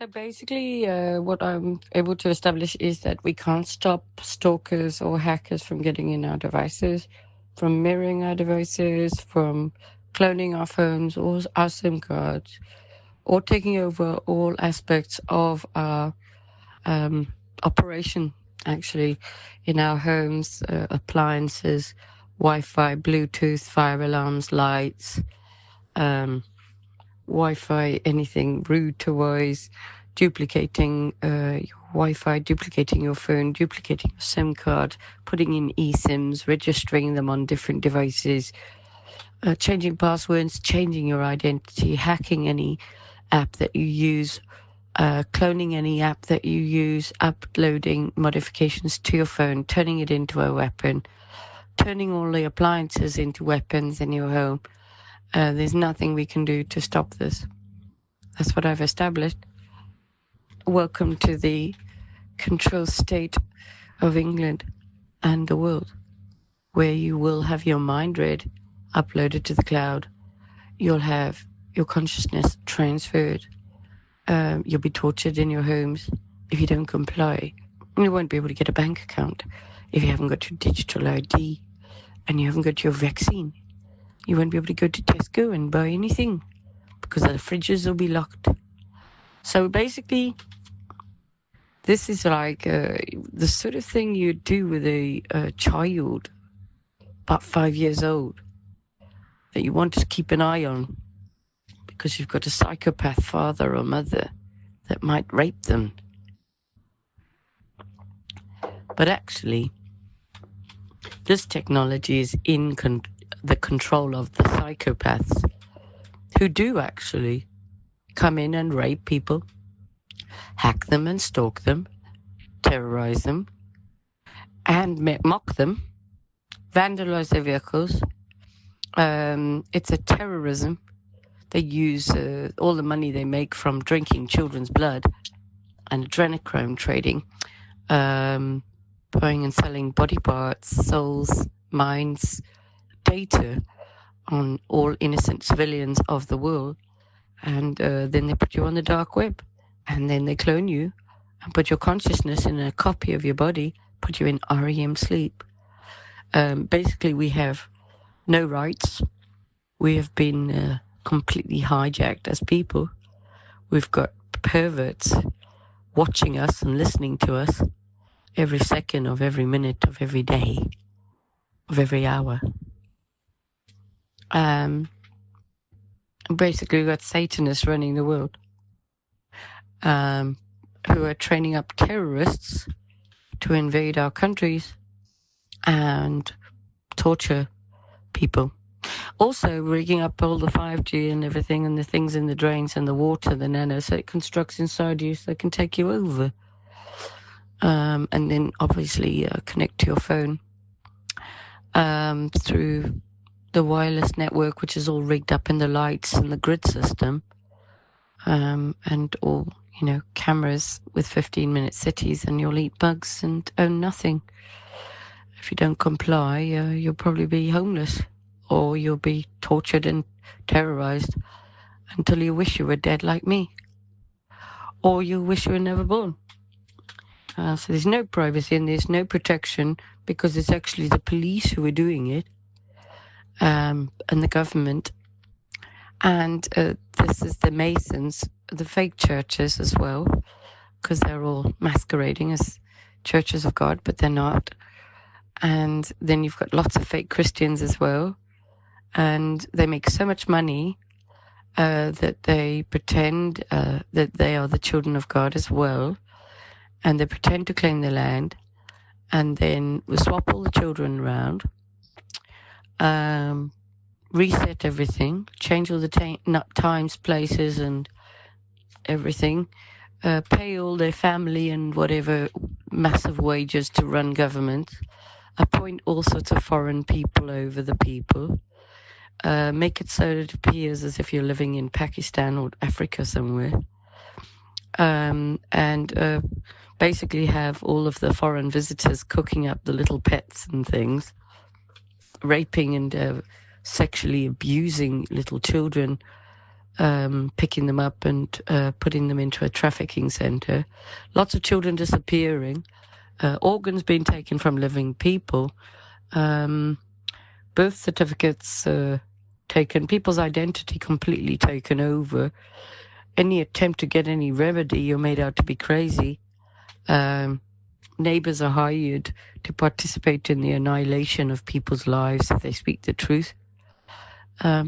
So basically, what I'm able to establish is that we can't stop stalkers or hackers from getting in our devices, from mirroring our devices, from cloning our phones or our SIM cards, or taking over all aspects of our operation, actually, in our homes, appliances, Wi-Fi, Bluetooth, fire alarms, lights, um, Wi-Fi, anything router-wise, duplicating your Wi-Fi, duplicating your phone, duplicating your SIM card, putting in eSIMs, registering them on different devices, changing passwords, changing your identity, hacking any app that you use, cloning any app that you use, uploading modifications to your phone, turning it into a weapon, turning all the appliances into weapons in your home. There's nothing we can do to stop this. That's what I've established. Welcome to the control state of England and the world, where you will have your mind read, uploaded to the cloud. You'll have your consciousness transferred. You'll be tortured in your homes if you don't comply. You won't be able to get a bank account if you haven't got your digital ID and you haven't got your vaccine. You won't be able to go to Tesco and buy anything because the fridges will be locked. So basically, this is like the sort of thing you do with a child about 5 years old that you want to keep an eye on because you've got a psychopath father or mother that might rape them. But actually, this technology is in the control of the psychopaths who do actually come in and rape people, hack them and stalk them, terrorize them, and mock them, vandalize their vehicles. It's a terrorism. They use all the money they make from drinking children's blood and adrenochrome trading, buying and selling body parts, souls, minds, data on all innocent civilians of the world. And then they put you on the dark web. And then they clone you and put your consciousness in a copy of your body, put you in REM sleep. Basically, we have no rights. We have been completely hijacked as people. We've got perverts watching us and listening to us every second of every minute of every day, of every hour. Basically, we've got Satanists running the world, who are training up terrorists to invade our countries and torture people. Also rigging up all the 5G and everything and the things in the drains and the water, the nano, so it constructs inside you so it can take you over. And then obviously connect to your phone through the wireless network, which is all rigged up in the lights and the grid system, and all, cameras with 15-minute cities, and you'll eat bugs and own nothing. If you don't comply, you'll probably be homeless, or you'll be tortured and terrorized until you wish you were dead like me, or you wish you were never born. So there's no privacy and there's no protection because it's actually the police who are doing it, and the government. And this is the Masons, the fake churches as well, because they're all masquerading as churches of God, but they're not. And then you've got lots of fake Christians as well. And they make so much money that they pretend that they are the children of God as well. And they pretend to claim the land. And then we swap all the children around. Reset everything, change all the times, places, and everything, pay all their family and whatever massive wages to run government, appoint all sorts of foreign people over the people, make it so it appears as if you're living in Pakistan or Africa somewhere, and basically have all of the foreign visitors cooking up the little pets and things, raping and sexually abusing little children picking them up and putting them into a trafficking centre. Lots of children disappearing. Organs being taken from living people. Birth certificates taken. People's identity completely taken over. Any attempt to get any remedy, you're made out to be crazy. Neighbours are hired to participate in the annihilation of people's lives if they speak the truth. Yeah,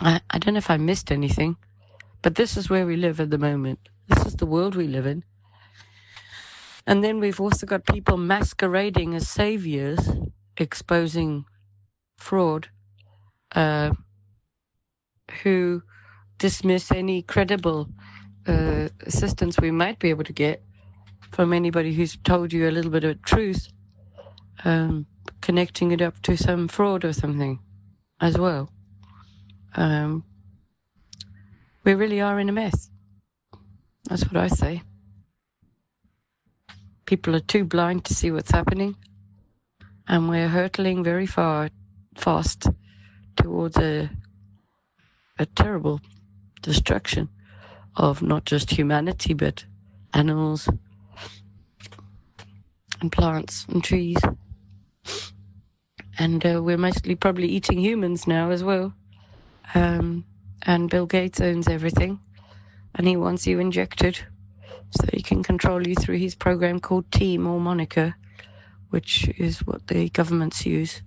I don't know if I missed anything, but this is where we live at the moment. This is the world we live in. And then we've also got people masquerading as saviors, exposing fraud, who dismiss any credible assistance we might be able to get from anybody who's told you a little bit of truth, connecting it up to some fraud or something as well. We really are in a mess. That's what I say. People are too blind to see what's happening, and we're hurtling very fast towards a terrible destruction of not just humanity, but animals and plants and trees. And we're mostly probably eating humans now as well. And Bill Gates owns everything, and he wants you injected so he can control you through his program called Team or Monica, which is what the governments use.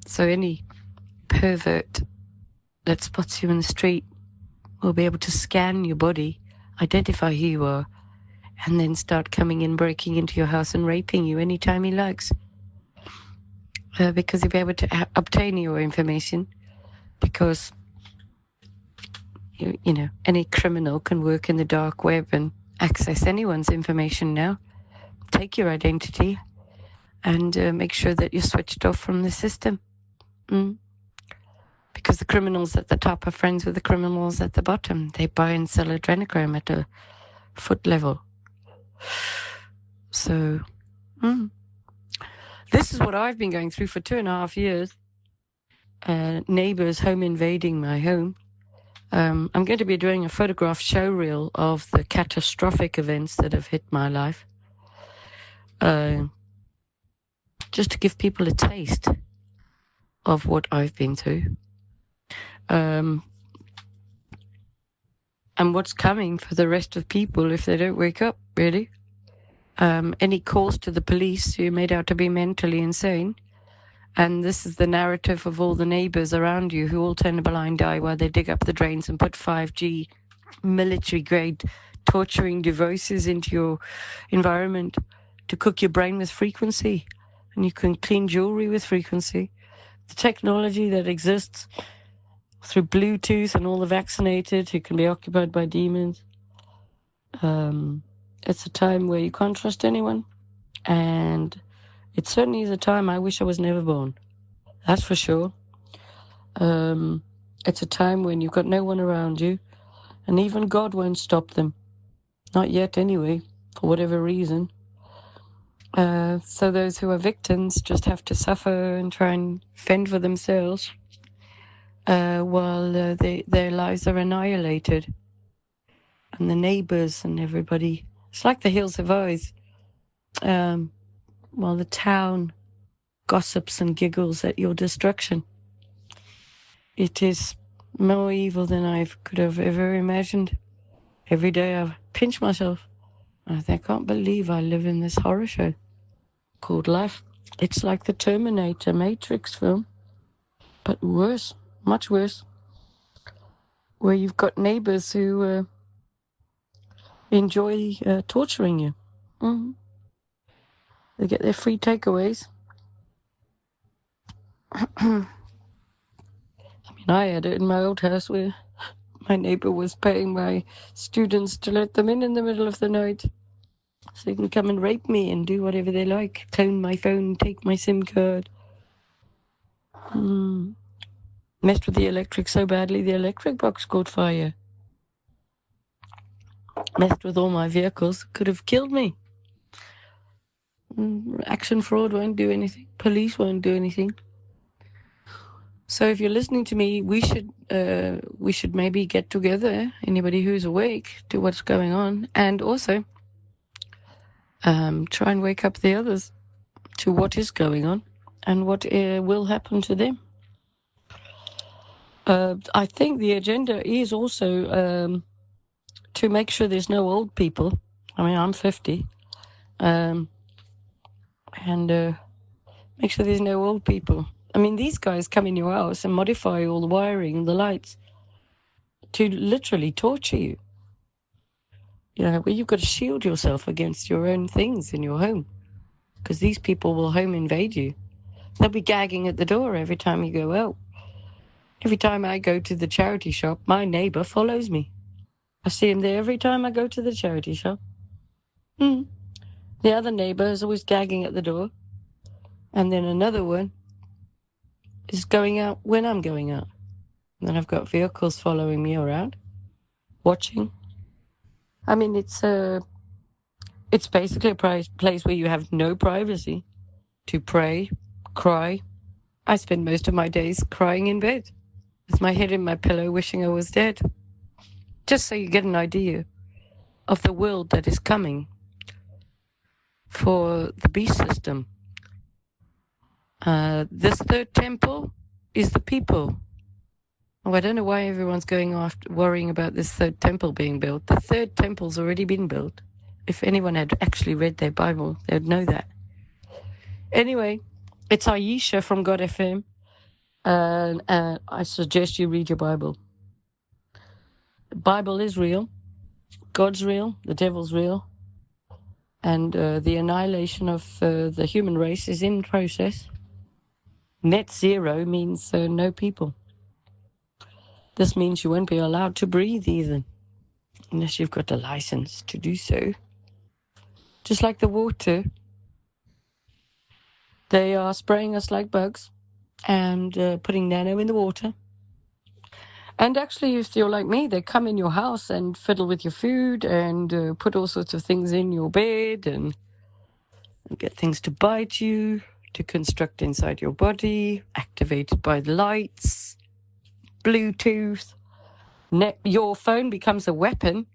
So any pervert that spots you in the street will be able to scan your body, identify who you are, and then start coming in, breaking into your house and raping you anytime he likes. Because he'll be able to obtain your information, because you know, any criminal can work in the dark web and access anyone's information now, take your identity, and make sure that you're switched off from the system. Because the criminals at the top are friends with the criminals at the bottom. They buy and sell adrenochrome at a foot level. So, this is what I've been going through for 2.5 years. Neighbours home invading my home. I'm going to be doing a photograph showreel of the catastrophic events that have hit my life. Just to give people a taste of what I've been through. And what's coming for the rest of people if they don't wake up, really. Any calls to the police, you're made out to be mentally insane. And this is the narrative of all the neighbours around you who all turn a blind eye while they dig up the drains and put 5G military-grade torturing devices into your environment to cook your brain with frequency. And you can clean jewellery with frequency. The technology that exists through Bluetooth and all the vaccinated who can be occupied by demons. It's a time where you can't trust anyone. And it certainly is a time I wish I was never born. That's for sure. It's a time when you've got no one around you, and even God won't stop them. Not yet, anyway, for whatever reason. So those who are victims just have to suffer and try and fend for themselves while their lives are annihilated. And the neighbours and everybody. It's like the Hills of Eyes. While the town gossips and giggles at your destruction. It is more evil than I could have ever imagined. Every day I pinch myself. I think I can't believe I live in this horror show called life. It's like the Terminator Matrix film, but worse, much worse, where you've got neighbours who enjoy torturing you. They get their free takeaways. I mean, I had it in my old house where my neighbour was paying my students to let them in the middle of the night so they can come and rape me and do whatever they like, clone my phone, take my SIM card. Messed with the electric so badly the electric box caught fire. Messed with all my vehicles, could have killed me. Action fraud won't do anything. Police won't do anything. So if you're listening to me, we should maybe get together, anybody who's awake, to what's going on, and also try and wake up the others to what is going on and what will happen to them. I think the agenda is also to make sure there's no old people. I mean, I'm 50. And make sure there's no old people. I mean, these guys come in your house and modify all the wiring, the lights, to literally torture you. You know, where you've got to shield yourself against your own things in your home, because these people will home invade you. They'll be gagging at the door every time you go out. Every time I go to the charity shop, my neighbour follows me. I see him there every time I go to the charity shop. The other neighbour is always gagging at the door. And then another one is going out when I'm going out. And then I've got vehicles following me around, watching. I mean, it's basically a place where you have no privacy to pray, cry. I spend most of my days crying in bed with my head in my pillow, wishing I was dead. Just so you get an idea of the world that is coming for the beast system. This third temple is the people. Oh, I don't know why everyone's going after worrying about this third temple being built. The third temple's already been built. If anyone had actually read their Bible, they'd know that. Anyway, it's Ayesha from God FM, and I suggest you read your Bible. The Bible is real. God's real. The devil's real. And the annihilation of the human race is in process. Net zero means no people. This means you won't be allowed to breathe even, unless you've got a license to do so. Just like the water, they are spraying us like bugs and putting nano in the water. And actually, if you're like me, they come in your house and fiddle with your food and put all sorts of things in your bed and get things to bite you, to construct inside your body, activated by the lights, Bluetooth. Your phone becomes a weapon,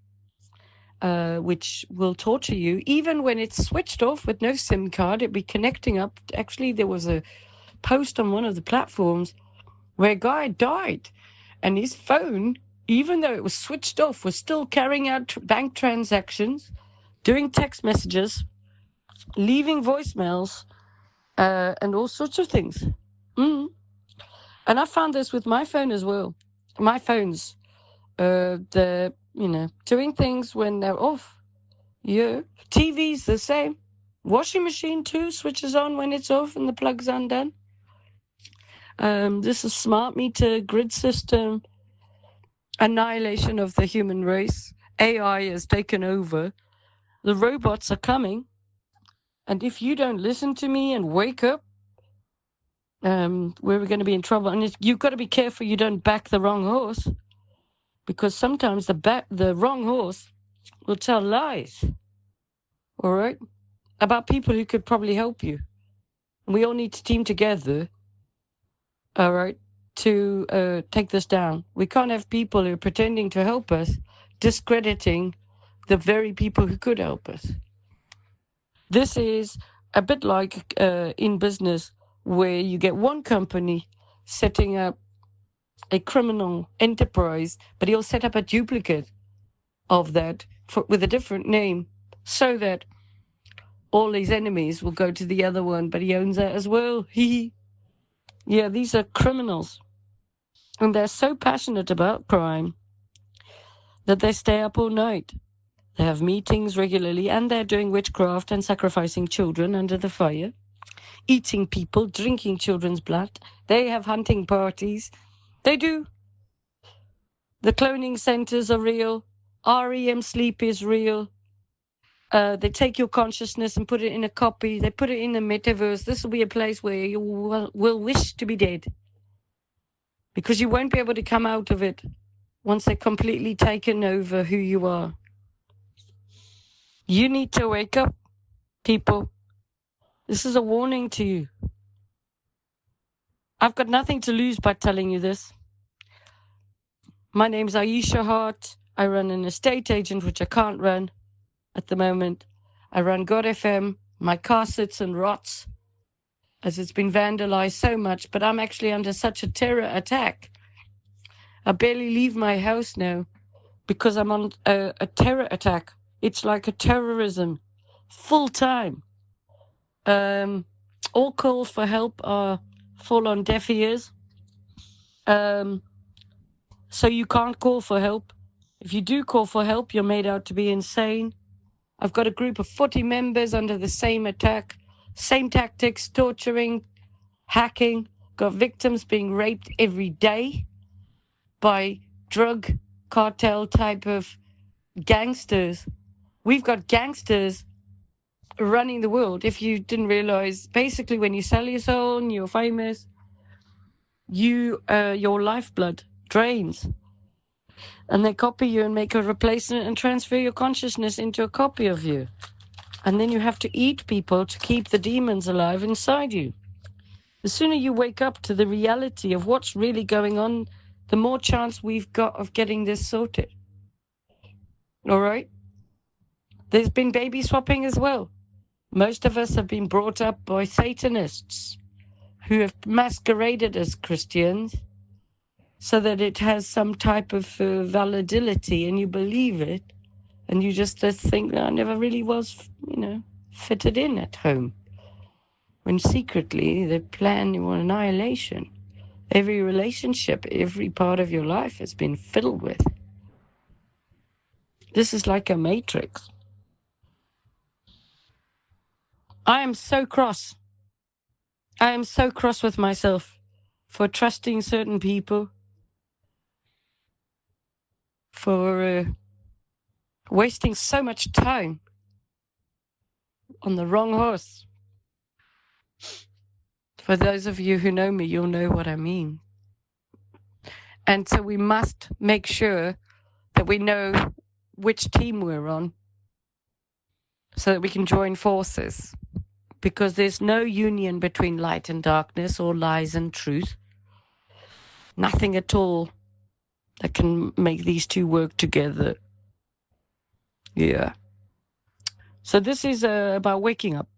which will torture you. Even when it's switched off with no SIM card, it'll be connecting up. Actually, there was a post on one of the platforms where a guy died, and his phone, even though it was switched off, was still carrying out bank transactions, doing text messages, leaving voicemails, and all sorts of things. And I found this with my phone as well. My phones, they're, doing things when they're off. Yeah. TV's the same. Washing machine too switches on when it's off and the plug's undone. This is smart meter, grid system, annihilation of the human race. AI has taken over. The robots are coming. And if you don't listen to me and wake up, we're going to be in trouble. And you've got to be careful you don't back the wrong horse, because sometimes the wrong horse will tell lies, all right, about people who could probably help you. We all need to team together, all right, to take this down. We can't have people who are pretending to help us discrediting the very people who could help us. This is a bit like in business, where you get one company setting up a criminal enterprise, but he'll set up a duplicate of that with a different name, so that all his enemies will go to the other one, but he owns that as well. Yeah, these are criminals. And they're so passionate about crime that they stay up all night. They have meetings regularly, and they're doing witchcraft and sacrificing children under the fire, eating people, drinking children's blood. They have hunting parties. They do. The cloning centers are real. REM sleep is real. They take your consciousness and put it in a copy. They put it in the metaverse. This will be a place where you will wish to be dead, because you won't be able to come out of it once they've completely taken over who you are. You need to wake up, people. This is a warning to you. I've got nothing to lose by telling you this. My name's Ayesha Hart. I run an estate agent, which I can't run at the moment. I run God FM. My car sits and rots as it's been vandalized so much, but I'm actually under such a terror attack. I barely leave my house now because I'm on a terror attack. It's like a terrorism, full time. All calls for help fall on deaf ears. So you can't call for help. If you do call for help, you're made out to be insane. I've got a group of 40 members under the same attack, same tactics, torturing, hacking. Got victims being raped every day by drug cartel type of gangsters. We've got gangsters running the world. If you didn't realize, basically when you sell your soul and you're famous, your lifeblood drains. And they copy you and make a replacement and transfer your consciousness into a copy of you. And then you have to eat people to keep the demons alive inside you. The sooner you wake up to the reality of what's really going on, the more chance we've got of getting this sorted. All right? There's been baby swapping as well. Most of us have been brought up by Satanists who have masqueraded as Christians so that it has some type of validity and you believe it and you just think, I never really was, fitted in at home. When secretly they plan your annihilation. Every relationship, every part of your life has been filled with. This is like a matrix. I am so cross. I am so cross with myself for trusting certain people, for wasting so much time on the wrong horse. For those of you who know me, you'll know what I mean. And so we must make sure that we know which team we're on so that we can join forces. Because there's no union between light and darkness or lies and truth. Nothing at all that can make these two work together. Yeah. So this is about waking up.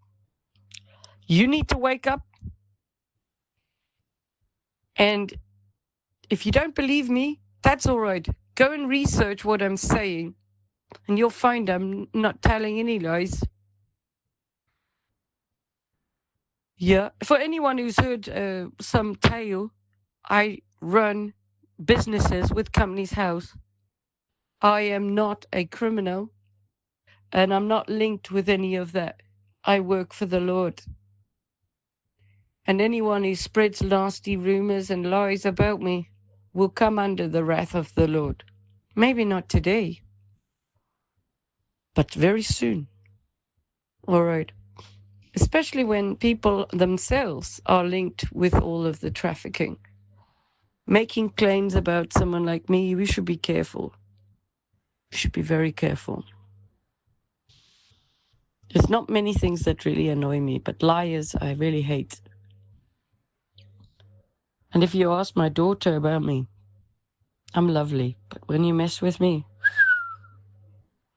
You need to wake up. And if you don't believe me, that's all right. Go and research what I'm saying. And you'll find I'm not telling any lies. Yeah. For anyone who's heard some tale, I run businesses with Companies House. I am not a criminal. And I'm not linked with any of that. I work for the Lord. And anyone who spreads nasty rumors and lies about me will come under the wrath of the Lord. Maybe not today, but very soon. All right. Especially when people themselves are linked with all of the trafficking. Making claims about someone like me, we should be careful. We should be very careful. There's not many things that really annoy me, but liars I really hate. And if you ask my daughter about me, I'm lovely. But when you mess with me,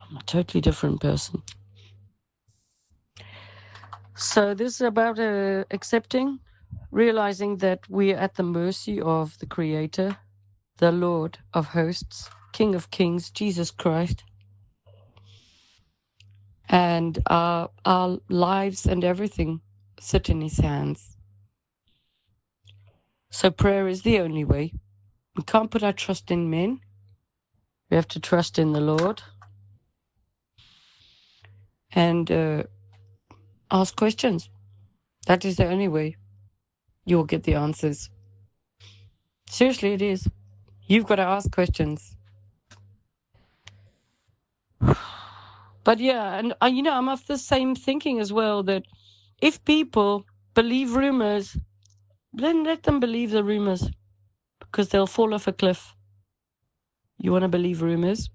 I'm a totally different person. So this is about accepting, realizing that we are at the mercy of the Creator, the Lord of hosts, King of kings, Jesus Christ. And our lives and everything sit in his hands. So prayer is the only way. We can't put our trust in men. We have to trust in the Lord. And ask questions. That is the only way you'll get the answers. Seriously, it is. You've got to ask questions. But yeah, and I'm of the same thinking as well, that if people believe rumors, then let them believe the rumors, because they'll fall off a cliff. You want to believe rumors?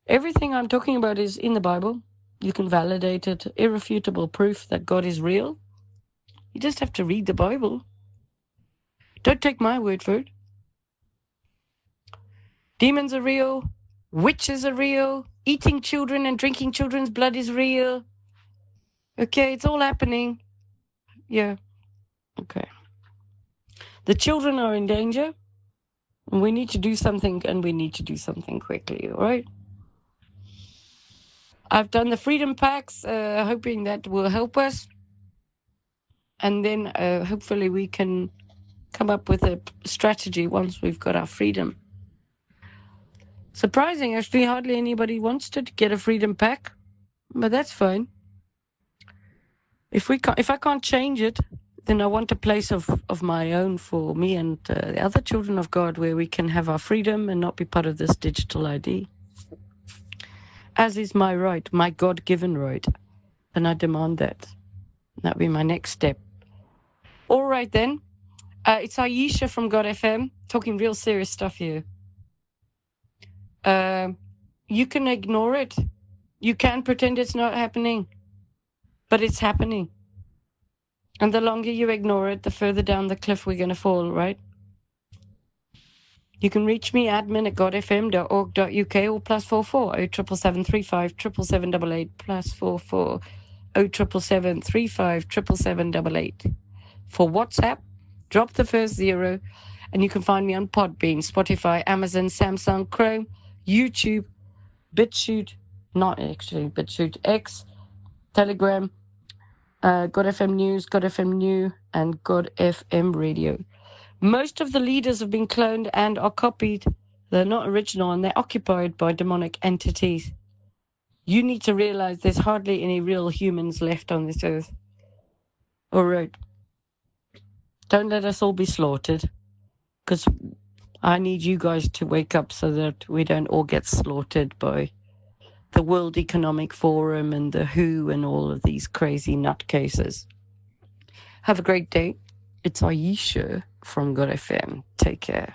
Everything I'm talking about is in the Bible. You can validate it, irrefutable proof that God is real. You just have to read the Bible. Don't take my word for it. Demons are real. Witches are real. Eating children and drinking children's blood is real. Okay, it's all happening. Yeah. Okay. The children are in danger. And we need to do something, and we need to do something quickly, all right? I've done the freedom packs, hoping that will help us. And then hopefully we can come up with a strategy once we've got our freedom. Surprising, actually, hardly anybody wants to get a freedom pack, but that's fine. If I can't change it, then I want a place of my own for me and the other children of God where we can have our freedom and not be part of this digital ID. As is my right, my God-given right. And I demand that. That'll be my next step. All right, then. It's Ayesha from God FM, talking real serious stuff here. You can ignore it. You can pretend it's not happening. But it's happening. And the longer you ignore it, the further down the cliff we're going to fall, right? You can reach me, admin@godfm.org.uk or +44 077735 77788 +44 077735 77788. For WhatsApp, drop the first 0, and you can find me on Podbean, Spotify, Amazon, Samsung, Chrome, YouTube, BitChute, not actually BitChute, X, Telegram, God FM News, God FM New, and God FM Radio. Most of the leaders have been cloned and are copied. They're not original, and they're occupied by demonic entities. You need to realize there's hardly any real humans left on this earth. All right. Don't let us all be slaughtered, because I need you guys to wake up so that we don't all get slaughtered by the World Economic Forum and the WHO and all of these crazy nutcases. Have a great day. It's Ayesha from God FM. Take care.